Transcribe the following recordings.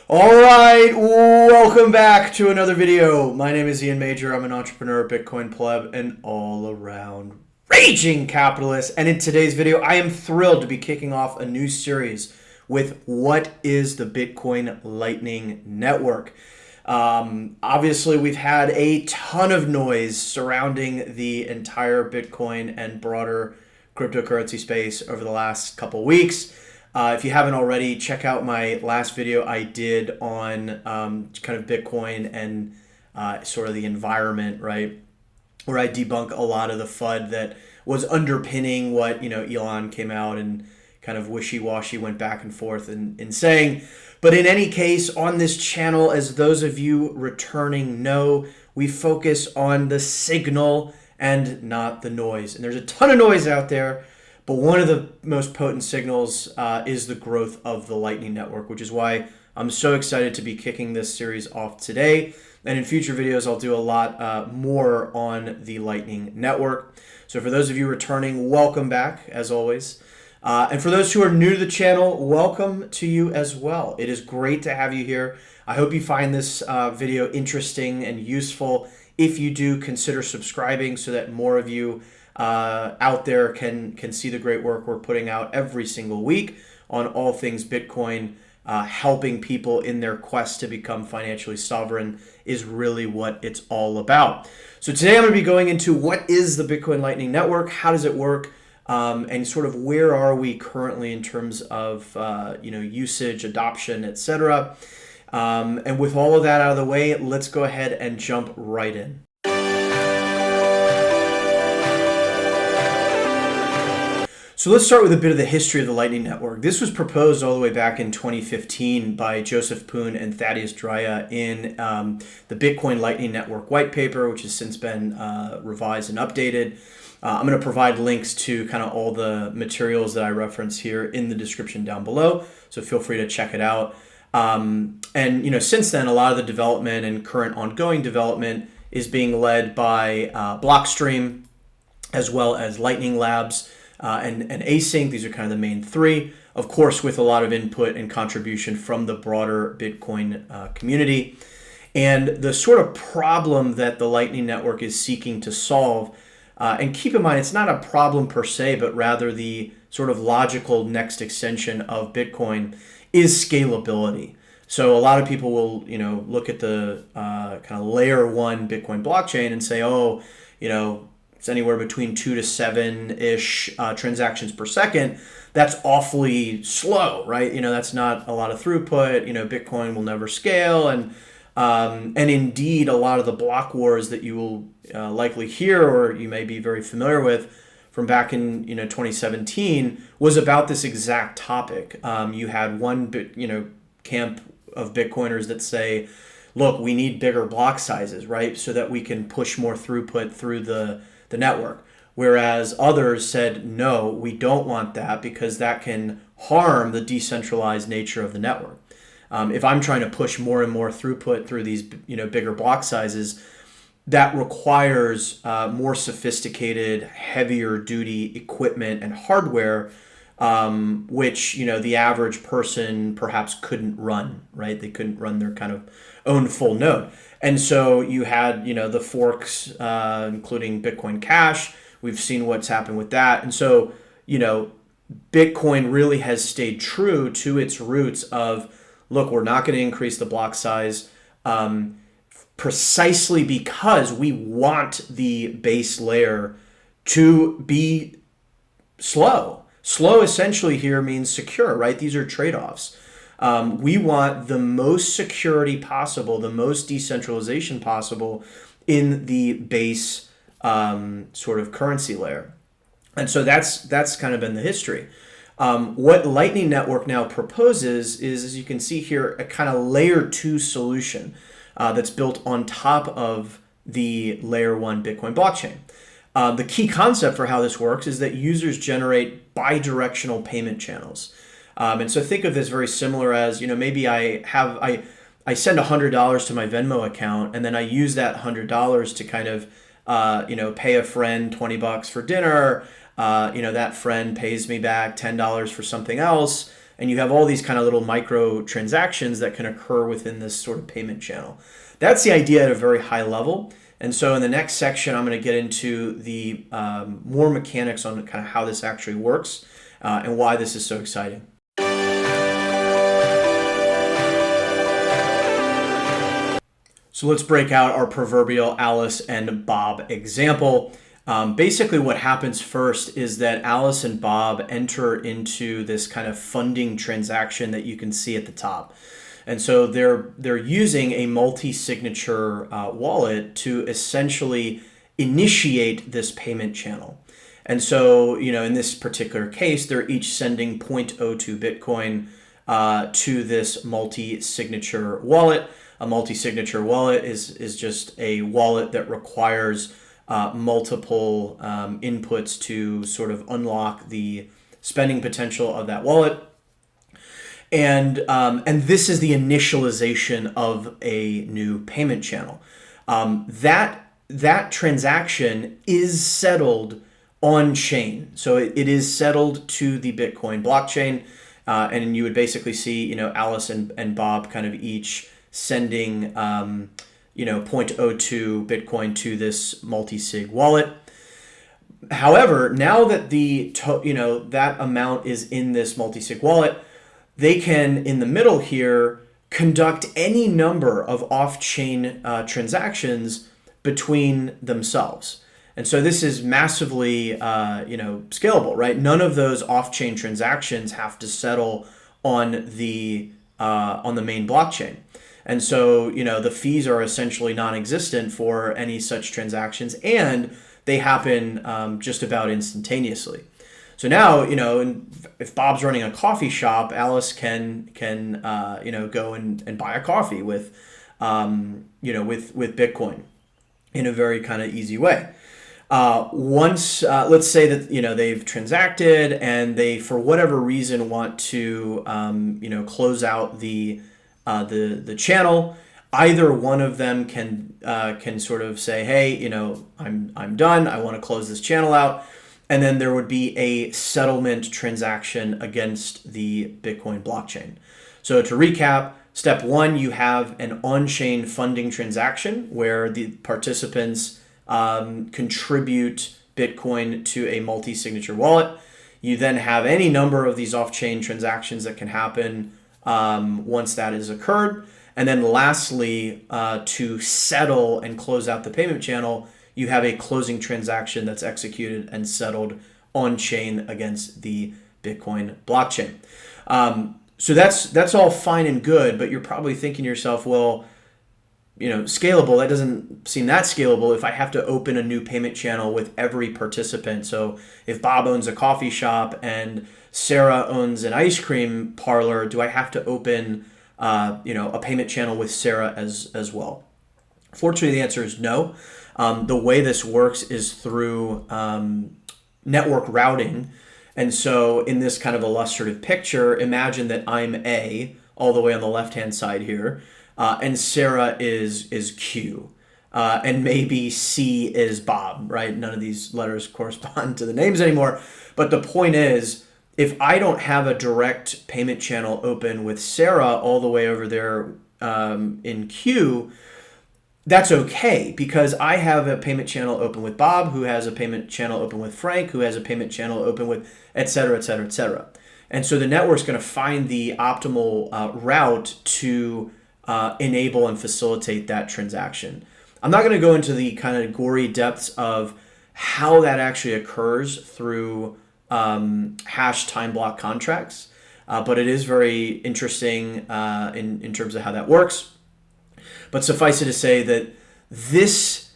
All right, welcome back to another video. My name is Ian Major. I'm an entrepreneur, Bitcoin pleb, and all-around raging capitalist. And in today's video, I am thrilled to be kicking off a new series with what is the Bitcoin Lightning Network. Obviously, we've had a ton of noise surrounding the entire Bitcoin and broader cryptocurrency space over the last couple weeks. If you haven't already, check out my last video I did on kind of Bitcoin and sort of the environment, right? Where I debunk a lot of the FUD that was underpinning what, Elon came out and kind of wishy-washy went back and forth in saying. But in any case, on this channel, as those of you returning know, we focus on the signal and not the noise. And there's a ton of noise out there. But one of the most potent signals is the growth of the Lightning Network, which is why I'm so excited to be kicking this series off today. And in future videos, I'll do a lot more on the Lightning Network. So for those of you returning, welcome back, as always. And for those who are new to the channel, welcome to you as well. It is great to have you here. I hope you find this video interesting and useful. If you do, consider subscribing so that more of you out there can see the great work we're putting out every single week on all things Bitcoin. Helping people in their quest to become financially sovereign is really what it's all about. So today I'm going to be going into what is the Bitcoin Lightning Network, how does it work, and sort of where are we currently in terms of usage, adoption, etc. And with all of that out of the way, let's go ahead and jump right in. So let's start with a bit of the history of the Lightning Network. This was proposed all the way back in 2015 by Joseph Poon and Thaddeus Drya in the Bitcoin Lightning Network white paper, which has since been revised and updated. I'm going to provide links to kind of all the materials that I reference here in the description down below, so feel free to check it out. And since then, a lot of the development and current ongoing development is being led by Blockstream, as well as Lightning Labs, and Async. These are kind of the main three, of course, with a lot of input and contribution from the broader Bitcoin community. And the sort of problem that the Lightning Network is seeking to solve, and keep in mind, it's not a problem per se, but rather the sort of logical next extension of Bitcoin, is scalability. So a lot of people will, look at the kind of layer one Bitcoin blockchain and say, it's anywhere between 2 to 7-ish transactions per second. That's awfully slow, right? That's not a lot of throughput. Bitcoin will never scale. And indeed, a lot of the block wars that you will likely hear, or you may be very familiar with from back in 2017, was about this exact topic. You had one camp of Bitcoiners that say, look, we need bigger block sizes, right? So that we can push more throughput through the network. Whereas others said, no, we don't want that because that can harm the decentralized nature of the network. If I'm trying to push more and more throughput through these bigger block sizes, that requires more sophisticated, heavier duty equipment and hardware, which the average person perhaps couldn't run, right? They couldn't run their kind of own full node. And so you had, the forks, including Bitcoin Cash. We've seen what's happened with that. And so, Bitcoin really has stayed true to its roots of, look, we're not going to increase the block size precisely because we want the base layer to be slow. Slow essentially here means secure, right? These are trade-offs. We want the most security possible, the most decentralization possible in the base sort of currency layer. And so that's kind of been the history. What Lightning Network now proposes is, as you can see here, a kind of layer 2 solution that's built on top of the layer 1 Bitcoin blockchain. The key concept for how this works is that users generate bidirectional payment channels. And so think of this very similar as, maybe I send $100 to my Venmo account, and then I use that $100 to kind of, pay a friend $20 for dinner. That friend pays me back $10 for something else. and you have all these kind of little micro transactions that can occur within this sort of payment channel. That's the idea at a very high level. And so in the next section, I'm going to get into the more mechanics on kind of how this actually works and why this is so exciting. So let's break out our proverbial Alice and Bob example. Basically what happens first is that Alice and Bob enter into this kind of funding transaction that you can see at the top. And so they're using a multi-signature wallet to essentially initiate this payment channel. And so, in this particular case, they're each sending 0.02 Bitcoin to this multi-signature wallet. A multi-signature wallet is just a wallet that requires multiple inputs to sort of unlock the spending potential of that wallet. And this is the initialization of a new payment channel. That transaction is settled on chain, so it is settled to the Bitcoin blockchain, and you would basically see Alice and Bob kind of each sending 0.02 Bitcoin to this multi-sig wallet. However, now that that amount is in this multi-sig wallet, they can, in the middle here, conduct any number of off-chain transactions between themselves. And so this is massively, scalable, right? None of those off-chain transactions have to settle on the main blockchain. And so, the fees are essentially non-existent for any such transactions, and they happen just about instantaneously. So now, if Bob's running a coffee shop, Alice can go and buy a coffee with Bitcoin in a very kind of easy way. Once, let's say that they've transacted and they, for whatever reason, want to close out the channel. Either one of them can sort of say, hey, I'm done. I want to close this channel out. And then there would be a settlement transaction against the Bitcoin blockchain. So to recap, step one, you have an on-chain funding transaction where the participants contribute Bitcoin to a multi-signature wallet. You then have any number of these off-chain transactions that can happen once that has occurred. And then lastly, to settle and close out the payment channel, you have a closing transaction that's executed and settled on chain against the Bitcoin blockchain. So that's all fine and good, but you're probably thinking to yourself, well, scalable, that doesn't seem that scalable if I have to open a new payment channel with every participant. So if Bob owns a coffee shop and Sarah owns an ice cream parlor, do I have to open a payment channel with Sarah as well? Fortunately, the answer is no. The way this works is through network routing. And so in this kind of illustrative picture, imagine that I'm A, all the way on the left-hand side here, and Sarah is Q, and maybe C is Bob, right? None of these letters correspond to the names anymore. But the point is, if I don't have a direct payment channel open with Sarah all the way over there in Q, that's okay, because I have a payment channel open with Bob, who has a payment channel open with Frank, who has a payment channel open with et cetera, et cetera, et cetera. And so the network's going to find the optimal route to enable and facilitate that transaction. I'm not going to go into the kind of gory depths of how that actually occurs through hash time block contracts, but it is very interesting in terms of how that works. But suffice it to say that this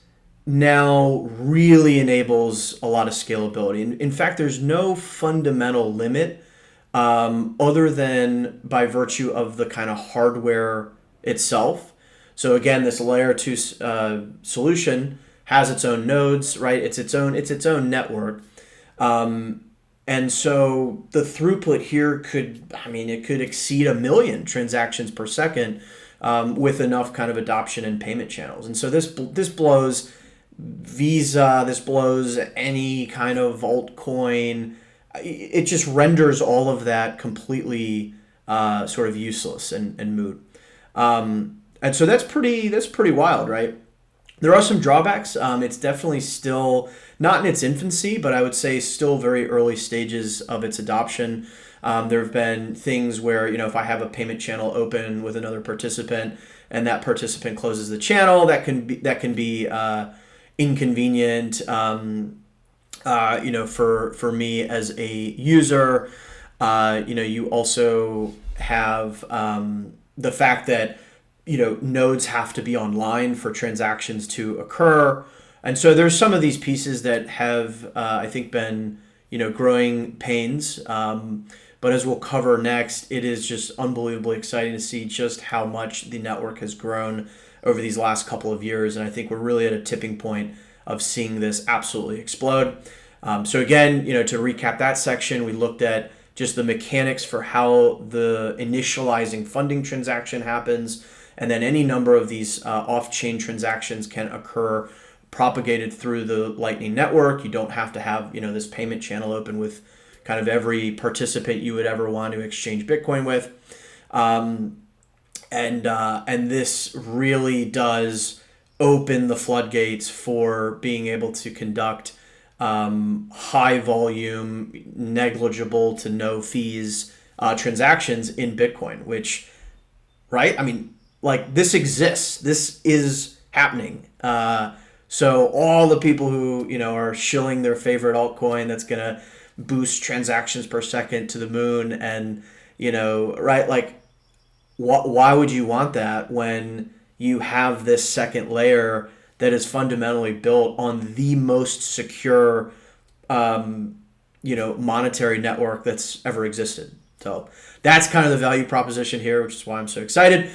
now really enables a lot of scalability. In fact, there's no fundamental limit other than by virtue of the kind of hardware itself. So again, this layer 2 solution has its own nodes, right? It's its own network. And so the throughput here could exceed 1 million transactions per second with enough kind of adoption and payment channels. And so this blows Visa, this blows any kind of altcoin, it just renders all of that completely sort of useless and moot. And so that's pretty wild, right? There are some drawbacks. It's definitely still not in its infancy, but I would say still very early stages of its adoption. There have been things where, if I have a payment channel open with another participant and that participant closes the channel, that can be inconvenient. For me as a user. You also have the fact that nodes have to be online for transactions to occur. And so there's some of these pieces that have, I think, been, growing pains. But as we'll cover next, it is just unbelievably exciting to see just how much the network has grown over these last couple of years. And I think we're really at a tipping point of seeing this absolutely explode. So again, to recap that section, we looked at just the mechanics for how the initializing funding transaction happens. And then any number of these off-chain transactions can occur propagated through the Lightning Network. You don't have to have, this payment channel open with kind of every participant you would ever want to exchange Bitcoin with. And this really does open the floodgates for being able to conduct high volume, negligible to no fees transactions in Bitcoin, which, right? I mean, like, this exists. This is happening. So all the people who, are shilling their favorite altcoin that's going to boost transactions per second to the moon and, right? Like, why would you want that when you have this second layer that is fundamentally built on the most secure, monetary network that's ever existed? So that's kind of the value proposition here, which is why I'm so excited.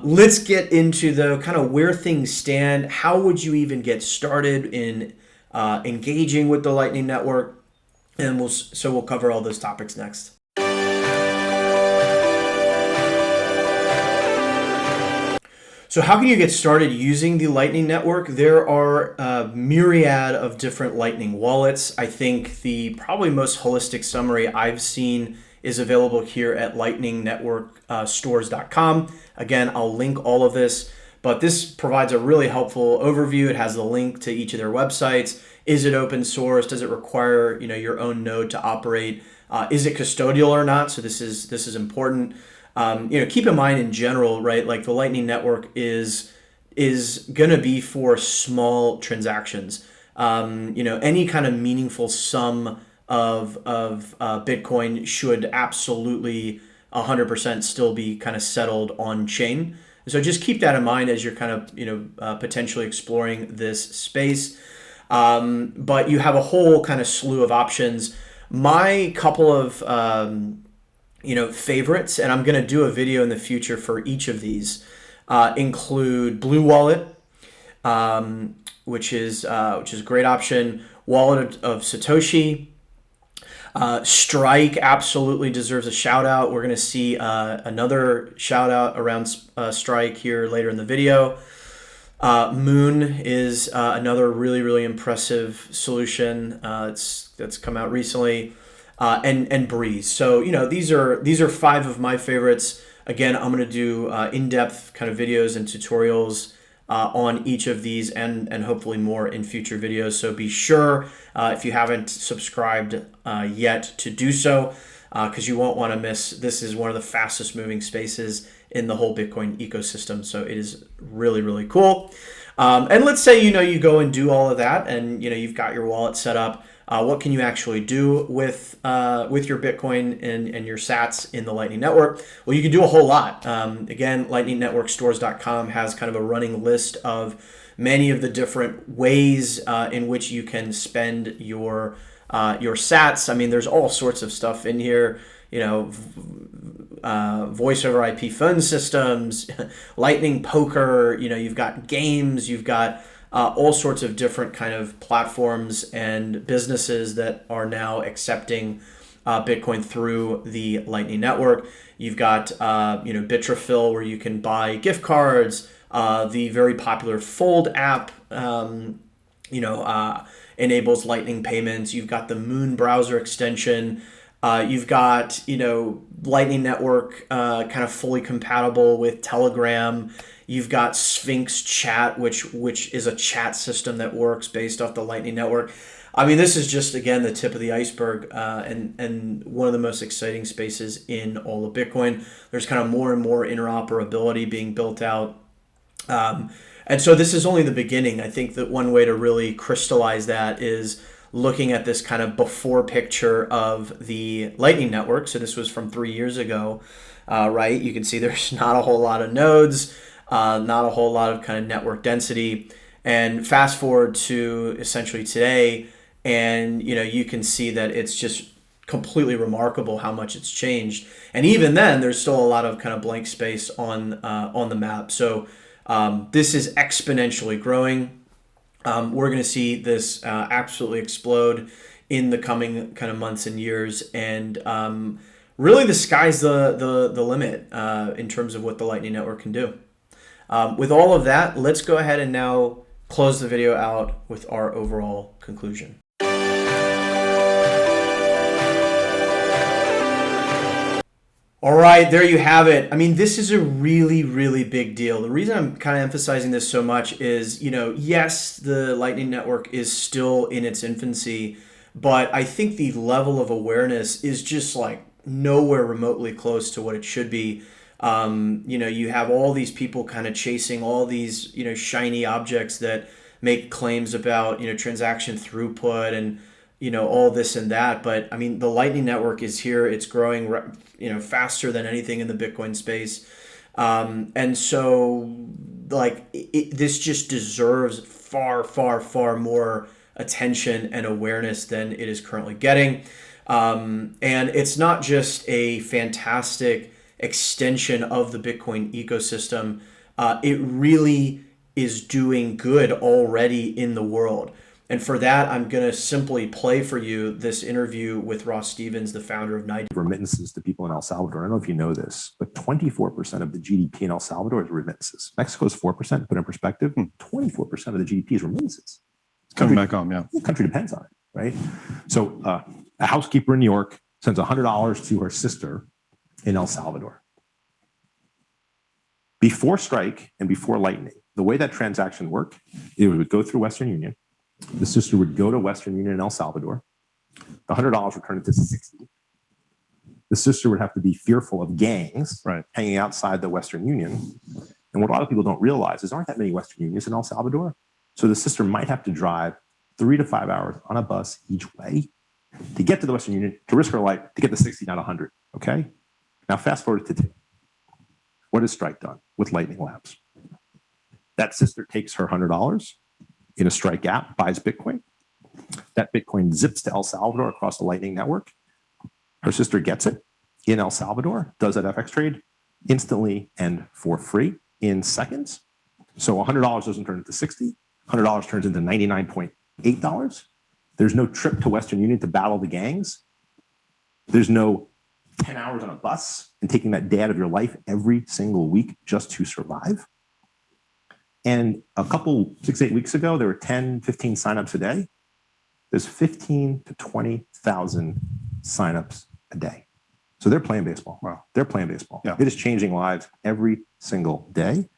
Let's get into the kind of where things stand. How would you even get started in engaging with the Lightning Network? And we'll cover all those topics next. So how can you get started using the Lightning Network? There are a myriad of different Lightning wallets. I think the probably most holistic summary I've seen is available here at lightningnetworkstores.com. Again, I'll link all of this, but this provides a really helpful overview. It has the link to each of their websites. Is it open source? Does it require your own node to operate? Is it custodial or not? So this is important. Keep in mind in general, right? Like, the Lightning Network is going to be for small transactions. Any kind of meaningful sum of Bitcoin should absolutely 100% still be kind of settled on chain. So just keep that in mind as you're kind of potentially exploring this space. But you have a whole kind of slew of options. My couple of favorites, and I'm going to do a video in the future for each of these, include Blue Wallet, which is a great option. Wallet of Satoshi. Strike absolutely deserves a shout out. We're going to see another shout out around Strike here later in the video. Moon is another really, really impressive solution. That's come out recently. And Breeze. So, these are five of my favorites. Again, I'm going to do in-depth kind of videos and tutorials on each of these and hopefully more in future videos. So be sure, if you haven't subscribed yet, to do so, because you won't want to miss. This is one of the fastest moving spaces in the whole Bitcoin ecosystem. So it is really, really cool. And let's say, you go and do all of that and, you've got your wallet set up. What can you actually do with your Bitcoin and your sats in the Lightning Network? Well, you can do a whole lot. Again, lightningnetworkstores.com has kind of a running list of many of the different ways in which you can spend your sats. I mean, there's all sorts of stuff in here. Voice over IP phone systems, Lightning Poker. You've got games. You've got all sorts of different kind of platforms and businesses that are now accepting Bitcoin through the Lightning Network. You've got Bitrafil, where you can buy gift cards. The very popular Fold app. enables Lightning payments. You've got the Moon browser extension. You've got, Lightning Network kind of fully compatible with Telegram. You've got Sphinx Chat, which is a chat system that works based off the Lightning Network. I mean, this is just, again, the tip of the iceberg, and one of the most exciting spaces in all of Bitcoin. There's kind of more and more interoperability being built out. And so this is only the beginning. I think that one way to really crystallize that is looking at this kind of before picture of the Lightning Network. So this was from 3 years ago, right? You can see there's not a whole lot of nodes, not a whole lot of kind of network density. And fast forward to essentially today, and you can see that it's just completely remarkable how much it's changed. And even then, there's still a lot of kind of blank space on the map. So this is exponentially growing. We're going to see this absolutely explode in the coming kind of months and years, and really the sky's the limit in terms of what the Lightning Network can do. With all of that, let's go ahead and now close the video out with our overall conclusion. All right, there you have it. I mean, this is a really, really big deal. The reason I'm kind of emphasizing this so much is, yes, the Lightning Network is still in its infancy, but I think the level of awareness is just like nowhere remotely close to what it should be. You have all these people kind of chasing all these, shiny objects that make claims about, transaction throughput and, all this and that. But I mean, the Lightning Network is here. It's growing, faster than anything in the Bitcoin space. And so this just deserves far, far, far more attention and awareness than it is currently getting. And it's not just a fantastic extension of the Bitcoin ecosystem. It really is doing good already in the world. And for that, I'm going to simply play for you this interview with Ross Stevens, the founder of NIDE. Remittances to people in El Salvador. I don't know if you know this, but 24% of the GDP in El Salvador is remittances. Mexico's 4%, to put in perspective, 24% of the GDP is remittances. Coming back home, yeah. The country depends on it, right? So a housekeeper in New York sends $100 to her sister in El Salvador. Before Strike and before Lightning, the way that transaction worked, it would go through Western Union. The sister would go to Western Union in El Salvador. The $100 would turn into 60. The sister would have to be fearful of gangs hanging outside the Western Union. And what a lot of people don't realize is there aren't that many Western Unions in El Salvador. So the sister might have to drive 3 to 5 hours on a bus each way to get to the Western Union, to risk her life, to get the 60, not 100. Okay? Now fast forward to today. What has Strike done with Lightning Labs? That sister takes her $100 in a Strike app, buys Bitcoin. That Bitcoin zips to El Salvador across the Lightning Network. Her sister gets it in El Salvador, does that FX trade instantly and for free in seconds. So $100 doesn't turn into 60. $100 turns into $99.8. There's no trip to Western Union to battle the gangs. There's no 10 hours on a bus and taking that day out of your life every single week just to survive. And a couple, 6-8 weeks ago, there were 10, 15 signups a day. There's 15 to 20,000 signups a day. So they're playing baseball. Wow. They're playing baseball. Yeah. It is changing lives every single day.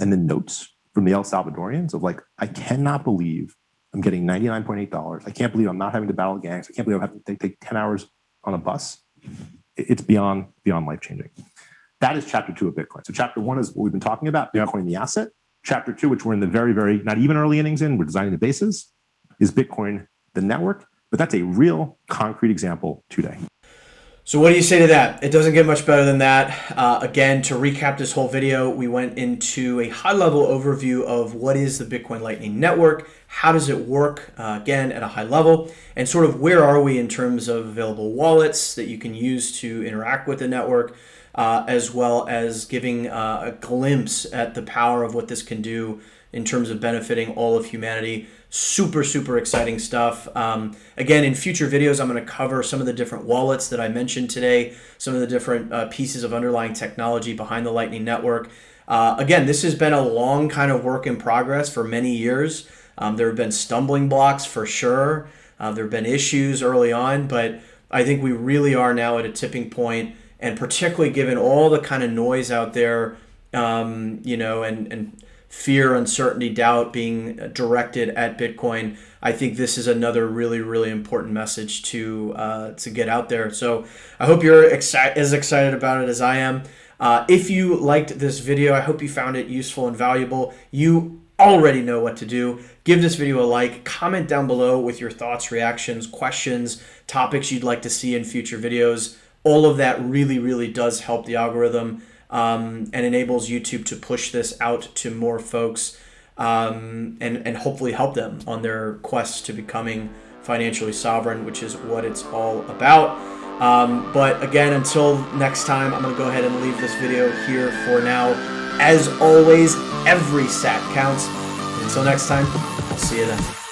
And the notes from the El Salvadorians of I cannot believe I'm getting $99.8. I can't believe I'm not having to battle gangs. I can't believe I'm having to take 10 hours on a bus. It's beyond life-changing. That is chapter 2 of Bitcoin. So chapter 1 is what we've been talking about, Bitcoin, the asset. Chapter 2, which we're in the very, very, not even early innings in, we're designing the bases, is Bitcoin, the network. But that's a real concrete example today. So what do you say to that? It doesn't get much better than that. Again, to recap this whole video, we went into a high-level overview of what is the Bitcoin Lightning Network, how does it work, again, at a high level, and sort of where are we in terms of available wallets that you can use to interact with the network, as well as giving a glimpse at the power of what this can do in terms of benefiting all of humanity. Super, super exciting stuff. Again, in future videos, I'm going to cover some of the different wallets that I mentioned today, some of the different pieces of underlying technology behind the Lightning Network. Again, this has been a long kind of work in progress for many years. There have been stumbling blocks for sure. There have been issues early on, but I think we really are now at a tipping point, and particularly given all the kind of noise out there, and fear, uncertainty, doubt being directed at Bitcoin, I think this is another really, really important message to get out there. So I hope you're as excited about it as I am. If you liked this video, I hope you found it useful and valuable. You already know what to do. Give this video a like, comment down below with your thoughts, reactions, questions, topics you'd like to see in future videos. All of that really, really does help the algorithm and enables YouTube to push this out to more folks and hopefully help them on their quest to becoming financially sovereign, which is what it's all about. But again, until next time, I'm going to go ahead and leave this video here for now. As always, every sat counts. Until next time, I'll see you then.